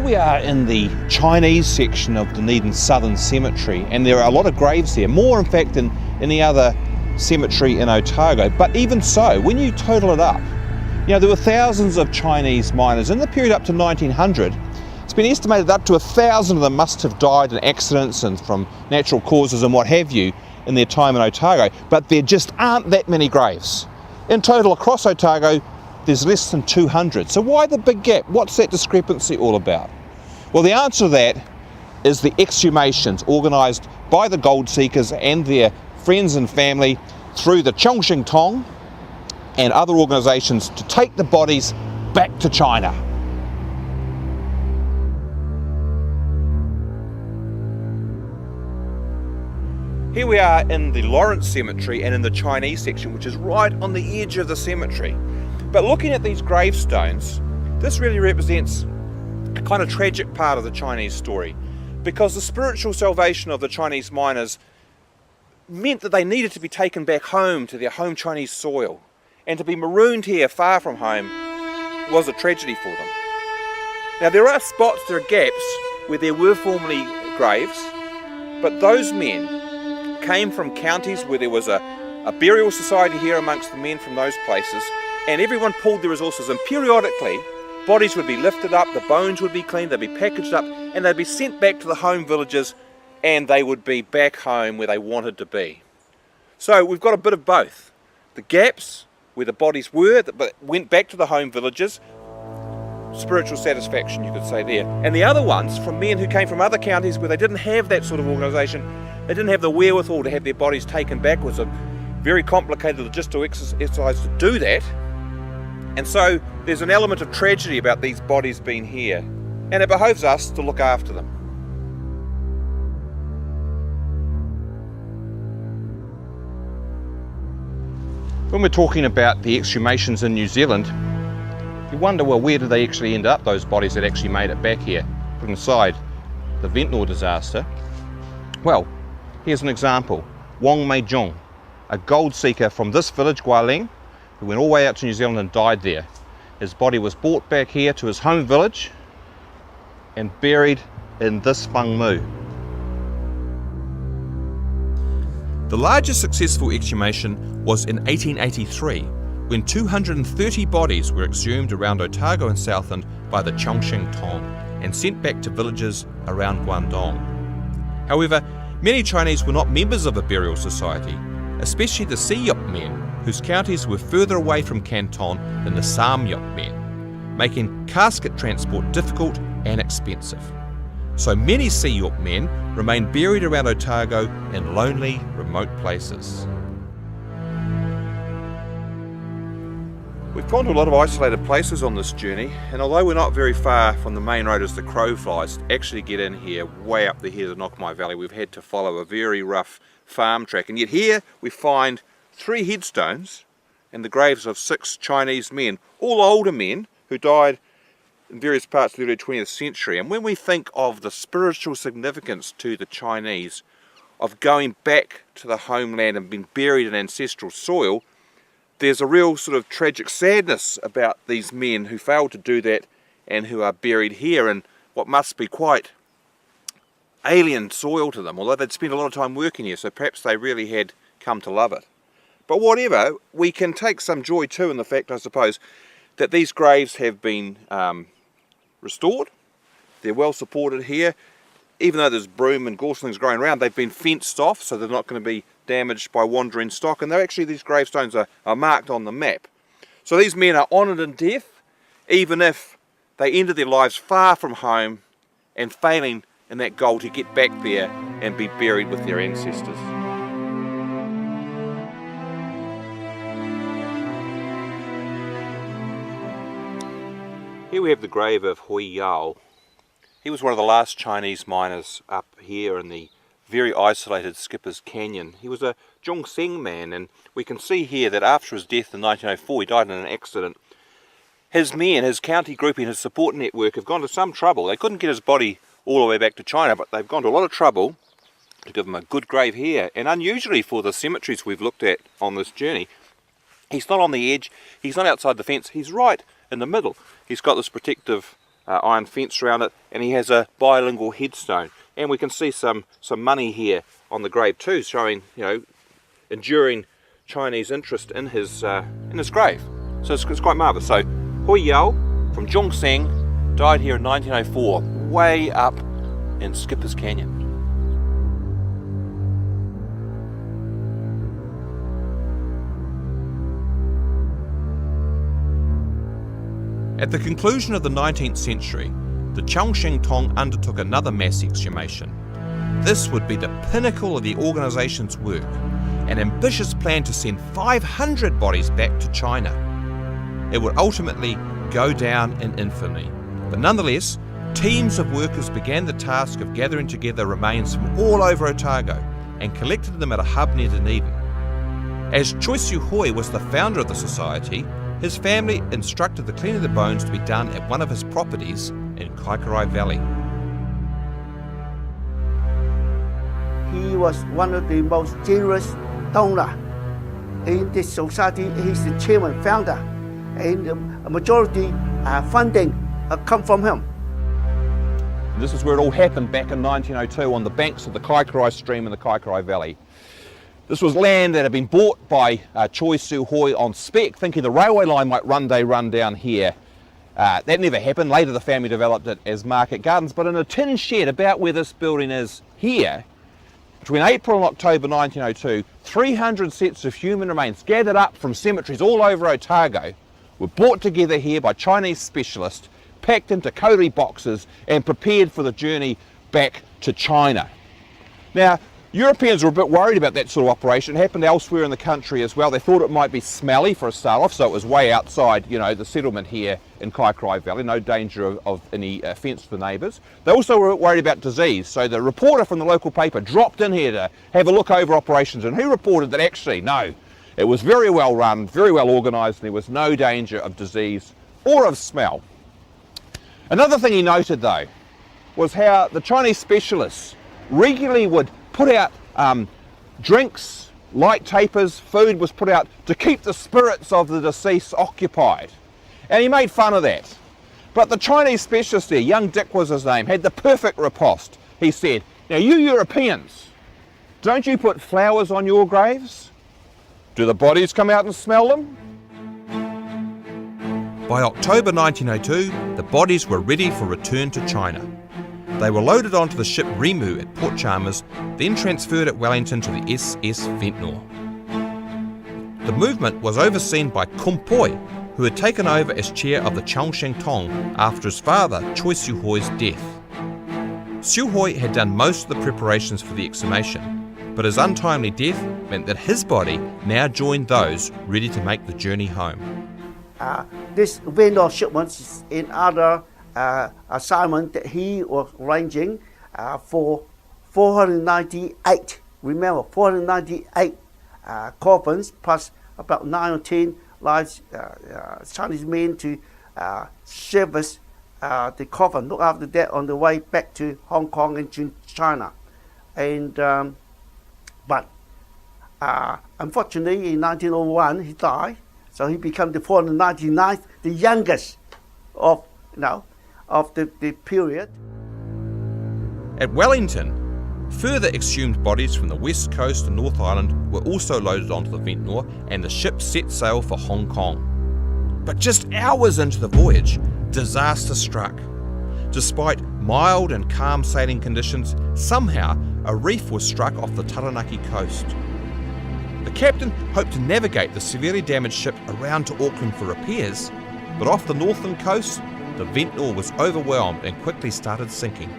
we are in the Chinese section of Dunedin Southern Cemetery, and there are a lot of graves here, more in fact than any other cemetery in Otago. But even so, when you total it up, there were thousands of Chinese miners in the period up to 1900. It's been estimated up to 1,000 of them must have died in accidents and from natural causes and what have you in their time in Otago, but there just aren't that many graves. In total across Otago, there's less than 200. So why the big gap? What's that discrepancy all about? Well, the answer to that is the exhumations organised by the gold seekers and their friends and family through the Chongqing Tong and other organisations to take the bodies back to China. Here we are in the Lawrence Cemetery and in the Chinese section, which is right on the edge of the cemetery. But looking at these gravestones, this really represents a kind of tragic part of the Chinese story, because the spiritual salvation of the Chinese miners meant that they needed to be taken back home to their home Chinese soil, and to be marooned here far from home was a tragedy for them. Now there are spots, there are gaps where there were formerly graves, but those men came from counties where there was a burial society here amongst the men from those places, and everyone pulled their resources, and periodically bodies would be lifted up, the bones would be cleaned, they'd be packaged up, and they'd be sent back to the home villages, and they would be back home where they wanted to be. So we've got a bit of both. The gaps where the bodies were, but went back to the home villages, spiritual satisfaction you could say there. And the other ones from men who came from other counties where they didn't have that sort of organisation, they didn't have the wherewithal to have their bodies taken back. It was a very complicated logistical exercise to do that. And so there's an element of tragedy about these bodies being here, and it behoves us to look after them. When we're talking about the exhumations in New Zealand, you wonder, well, where did they actually end up, those bodies that actually made it back here, putting aside the Ventnor disaster? Well, here's an example. Wong Mei Jung, a gold seeker from this village, Gualeng, who went all the way out to New Zealand and died there. His body was brought back here to his home village and buried in this Fang Mu. The largest successful exhumation was in 1883, when 230 bodies were exhumed around Otago and Southland by the Chongqing Tong and sent back to villages around Guangdong. However, many Chinese were not members of a burial society, especially the Siyok men, whose counties were further away from Canton than the Samyok men, making casket transport difficult and expensive. So many Siyok men remained buried around Otago in lonely, remote places. We've gone to a lot of isolated places on this journey, and although we're not very far from the main road as the crow flies, to actually get in here, way up the here to Nokamai Valley, we've had to follow a very rough farm track. And yet here we find 3 headstones and the graves of 6 Chinese men, all older men who died in various parts of the early 20th century. And when we think of the spiritual significance to the Chinese of going back to the homeland and being buried in ancestral soil, there's a real sort of tragic sadness about these men who failed to do that and who are buried here in what must be quite alien soil to them, although they'd spent a lot of time working here, so perhaps they really had come to love it. But whatever, we can take some joy too in the fact, I suppose, that these graves have been restored. They're well supported here. Even though there's broom and goslings growing around, they've been fenced off, so they're not going to be damaged by wandering stock. And they're actually, these gravestones are marked on the map. So these men are honoured in death, even if they ended their lives far from home and failing in that goal to get back there and be buried with their ancestors. Here we have the grave of Hui Yao. He was one of the last Chinese miners up here in the very isolated Skipper's Canyon. He was a Zhongseng man, and we can see here that after his death in 1904, he died in an accident. His men, his county grouping, his support network have gone to some trouble. They couldn't get his body all the way back to China, but they've gone to a lot of trouble to give him a good grave here. And unusually for the cemeteries we've looked at on this journey, he's not on the edge, he's not outside the fence, he's right in the middle. He's got this protective iron fence around it, and he has a bilingual headstone. And we can see some money here on the grave too, showing, you know, enduring Chinese interest in his grave. So it's quite marvellous. So Hui Yao from Zhongshan died here in 1904, way up in Skipper's Canyon. At the conclusion of the 19th century, the Chongqing Tong undertook another mass exhumation. This would be the pinnacle of the organisation's work, an ambitious plan to send 500 bodies back to China. It would ultimately go down in infamy, but nonetheless, teams of workers began the task of gathering together remains from all over Otago and collected them at a hub near Dunedin. As Choi Siu Hoi was the founder of the society, his family instructed the cleaning of the bones to be done at one of his properties in Kaikorai Valley. He was one of the most generous donors in this society. He's the chairman, founder, and a majority funding come from him. This is where it all happened back in 1902 on the banks of the Kaikorai stream in the Kaikorai Valley. This was land that had been bought by Choi Siu Hoi on spec, thinking the railway line might one day run down here. That never happened. Later the family developed it as market gardens, but in a tin shed about where this building is here, between April and October 1902, 300 sets of human remains gathered up from cemeteries all over Otago were brought together here by Chinese specialists, packed into kauri boxes and prepared for the journey back to China. Now, Europeans were a bit worried about that sort of operation. It happened elsewhere in the country as well. They thought it might be smelly for a start off, so it was way outside, you know, the settlement here in Kaikorai Valley, no danger of any offence to the neighbours. They also were worried about disease, so the reporter from the local paper dropped in here to have a look over operations, and he reported that actually, no, it was very well run, very well organised, and there was no danger of disease or of smell. Another thing he noted though was how the Chinese specialists regularly would put out drinks, light tapers, food was put out to keep the spirits of the deceased occupied. And he made fun of that. But the Chinese specialist there, young Dick was his name, had the perfect riposte. He said, now you Europeans, don't you put flowers on your graves? Do the bodies come out and smell them? By October 1902, the bodies were ready for return to China. They were loaded onto the ship Rimu at Port Chalmers, then transferred at Wellington to the SS Ventnor. The movement was overseen by Kum Poi, who had taken over as chair of the Chongqing Tong after his father Choi Siu Hoi's death. Siu Hoi had done most of the preparations for the exhumation, but his untimely death meant that his body now joined those ready to make the journey home. This Ventnor shipment is in other assignment that he was arranging for 498. Remember, 498 coffins plus about 9 or 10 large Chinese men to service the coffin, look after that on the way back to Hong Kong and to China. And but unfortunately, in 1901 he died, so he became the 499th, the youngest of the period. At Wellington, further exhumed bodies from the west coast and North Island were also loaded onto the Ventnor, and the ship set sail for Hong Kong. But just hours into the voyage, disaster struck. Despite mild and calm sailing conditions, somehow a reef was struck off the Taranaki coast. The captain hoped to navigate the severely damaged ship around to Auckland for repairs, but off the northern coast, the Ventnor was overwhelmed and quickly started sinking.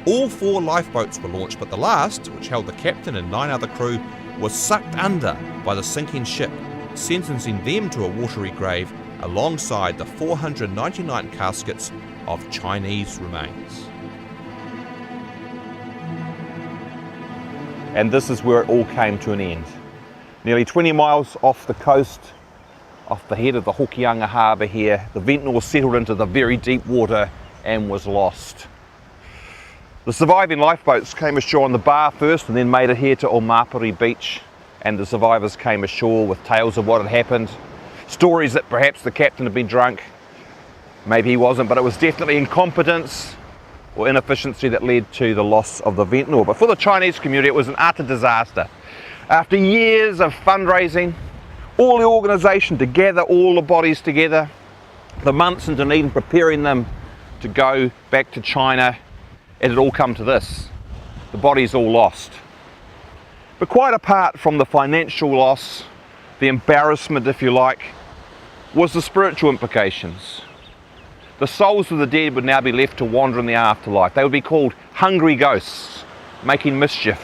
All 4 lifeboats were launched, but the last, which held the captain and 9 other crew, was sucked under by the sinking ship, sentencing them to a watery grave alongside the 499 caskets of Chinese remains. And this is where it all came to an end. Nearly 20 miles off the coast, off the head of the Hokianga harbour here, the Ventnor settled into the very deep water and was lost. The surviving lifeboats came ashore on the bar first and then made it here to Omapiri Beach, and the survivors came ashore with tales of what had happened, stories that perhaps the captain had been drunk, Maybe he wasn't, but it was definitely incompetence or inefficiency that led to the loss of the Ventnor. But for the Chinese community, it was an utter disaster. After years of fundraising, all the organisation to gather all the bodies together, the months in Dunedin preparing them to go back to China, it had all come to this. The bodies all lost. But quite apart from the financial loss, the embarrassment, if you like, was the spiritual implications. The souls of the dead would now be left to wander in the afterlife. They would be called hungry ghosts, making mischief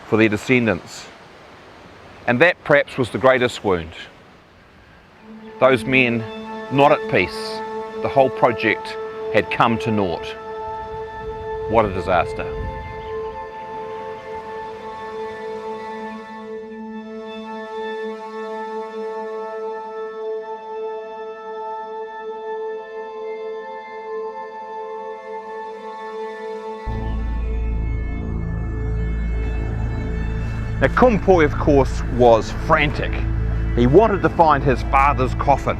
for their descendants. And that perhaps was the greatest wound. Those men not at peace. The whole project had come to naught. What a disaster. Now Kumpoi, of course, was frantic. He wanted to find his father's coffin.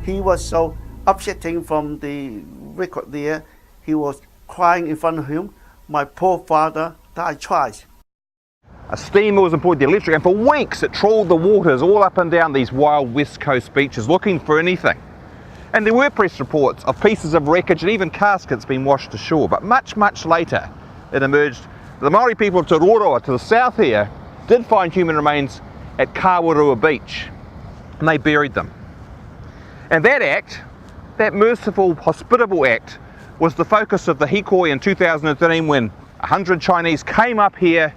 He was so upsetting from the record there. He was crying in front of him. My poor father died twice. A steamer was employed, the electric, and for weeks it trawled the waters all up and down these wild west coast beaches looking for anything. And there were press reports of pieces of wreckage and even caskets being washed ashore. But much, much later it emerged the Māori people of Te Roroa to the south here did find human remains at Kawarua Beach, and they buried them. And that act, that merciful, hospitable act, was the focus of the Hikoi in 2013 when 100 Chinese came up here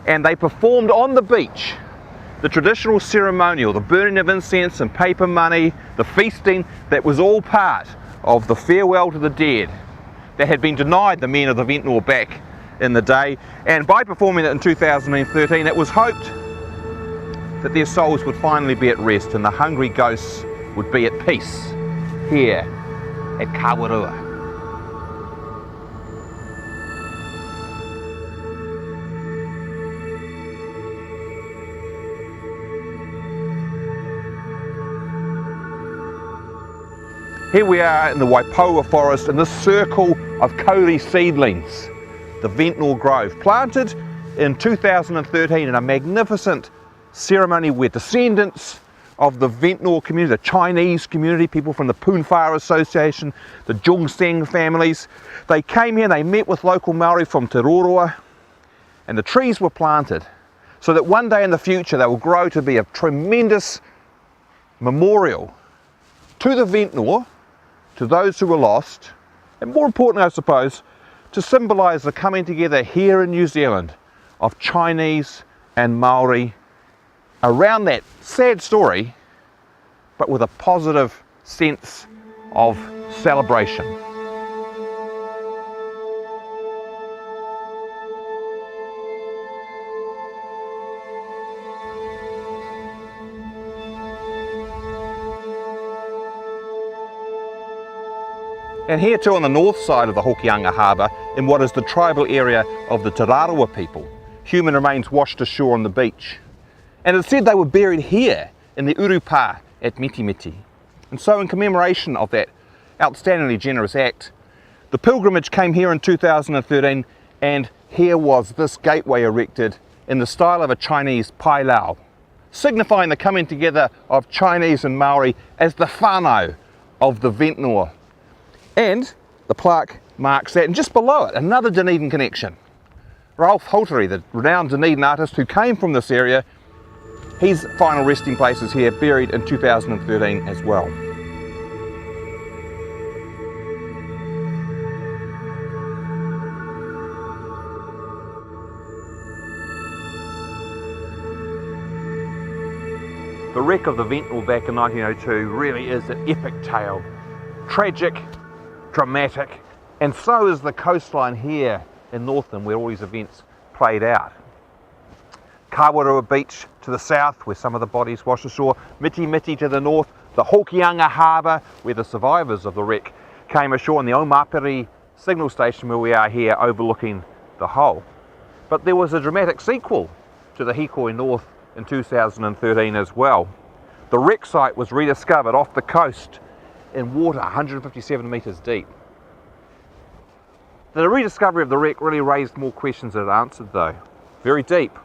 and they performed on the beach the traditional ceremonial, the burning of incense and paper money, the feasting that was all part of the farewell to the dead that had been denied the men of the Ventnor back in the day. And by performing it in 2013, it was hoped that their souls would finally be at rest and the hungry ghosts would be at peace here at Kawarua. Here we are in the Waipoua forest in this circle of kauri seedlings, the Ventnor Grove, planted in 2013 in a magnificent ceremony where descendants of the Ventnor community, the Chinese community, people from the Poonwhara Association, the Jungseng families, they came here and they met with local Māori from Te Roroa, and the trees were planted so that one day in the future they will grow to be a tremendous memorial to the Ventnor, to those who were lost, and more importantly, I suppose, to symbolise the coming together here in New Zealand of Chinese and Māori around that sad story, but with a positive sense of celebration. And here too on the north side of the Hokianga Harbour, in what is the tribal area of the Te Rarawa people, human remains washed ashore on the beach. And it's said they were buried here in the Urupa at Mitimiti. And so in commemoration of that outstandingly generous act, the pilgrimage came here in 2013, and here was this gateway erected in the style of a Chinese pai lao, signifying the coming together of Chinese and Māori as the whānau of the Ventnor. And the plaque marks that, and just below it, another Dunedin connection. Ralph Haltery, the renowned Dunedin artist who came from this area, his final resting place is here, buried in 2013 as well. The wreck of the Ventnor back in 1902 really is an epic tale. Tragic, dramatic, and so is the coastline here in Northland where all these events played out. Kawarua Beach to the south where some of the bodies wash ashore, Mitimiti to the north, the Hokianga Harbour where the survivors of the wreck came ashore, and the Omapiri signal station where we are here overlooking the whole. But there was a dramatic sequel to the Hikoi North in 2013 as well. The wreck site was rediscovered off the coast in water 157 metres deep. The rediscovery of the wreck really raised more questions than it answered though. Very deep.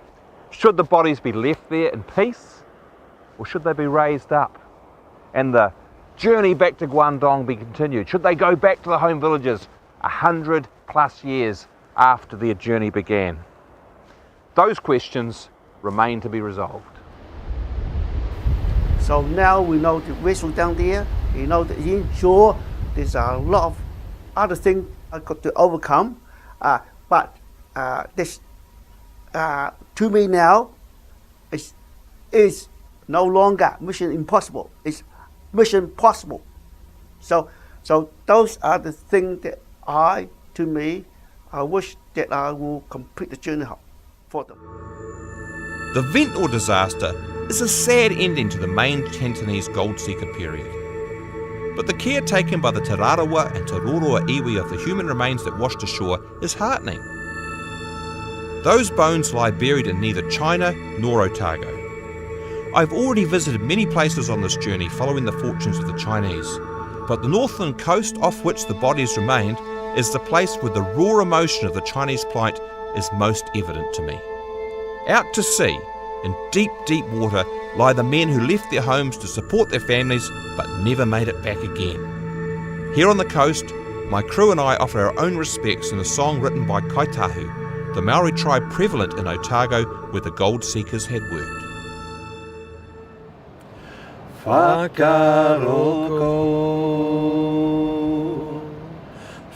Should the bodies be left there in peace, or should they be raised up and the journey back to Guangdong be continued? Should they go back to the home villages 100 plus years after their journey began? Those questions remain to be resolved. So now we know the vessel down there, you know the inshore, there's a lot of other things I got to overcome, but this to me now is no longer mission impossible, it's mission possible. So those are the things that I wish that I will complete the journey for them. The Ventnor disaster is a sad ending to the main Cantonese gold seeker period. But the care taken by the Te Rarawa and Te Roroa iwi of the human remains that washed ashore is heartening. Those bones lie buried in neither China nor Otago. I've already visited many places on this journey following the fortunes of the Chinese, but the northern coast off which the bodies remained is the place where the raw emotion of the Chinese plight is most evident to me. Out to sea, in deep, deep water, lie the men who left their homes to support their families but never made it back again. Here on the coast, my crew and I offer our own respects in a song written by Kaitahu, the Maori tribe prevalent in Otago where the gold seekers had worked.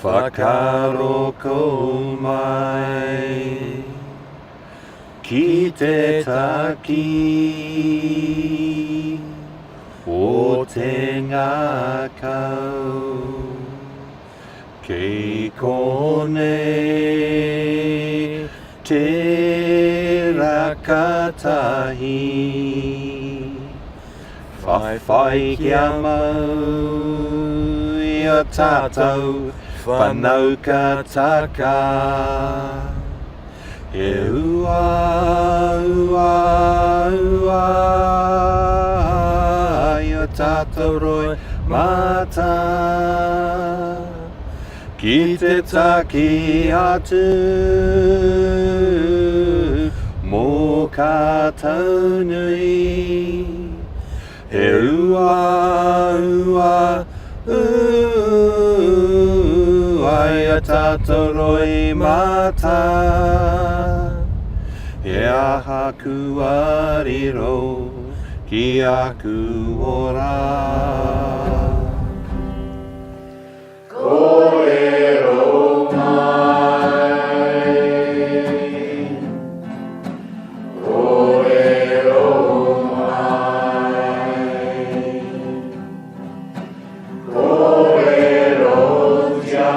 Whakaroko mai ki te taki o te ngakau kei kone te rakatahi whai kia mau i a tātou whanau ka taka he ua i a tātou roi mata ki te taki atu mō ka taunui he ua ai a tātou roi mata he aha kuariro ki aku ora kōrero mai kōrero mai kōrero ja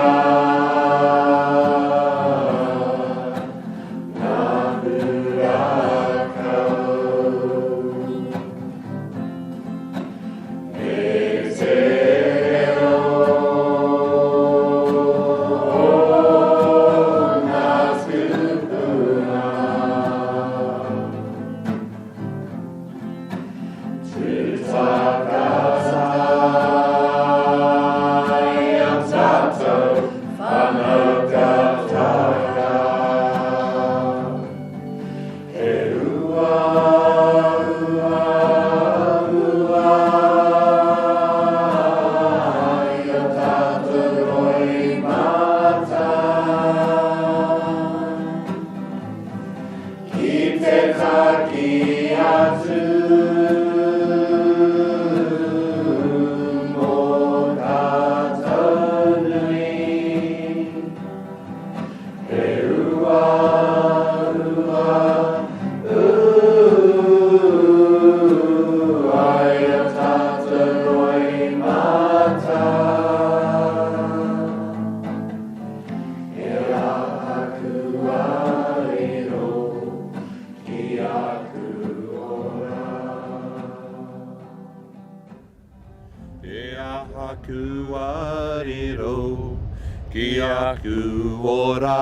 Ki aku ora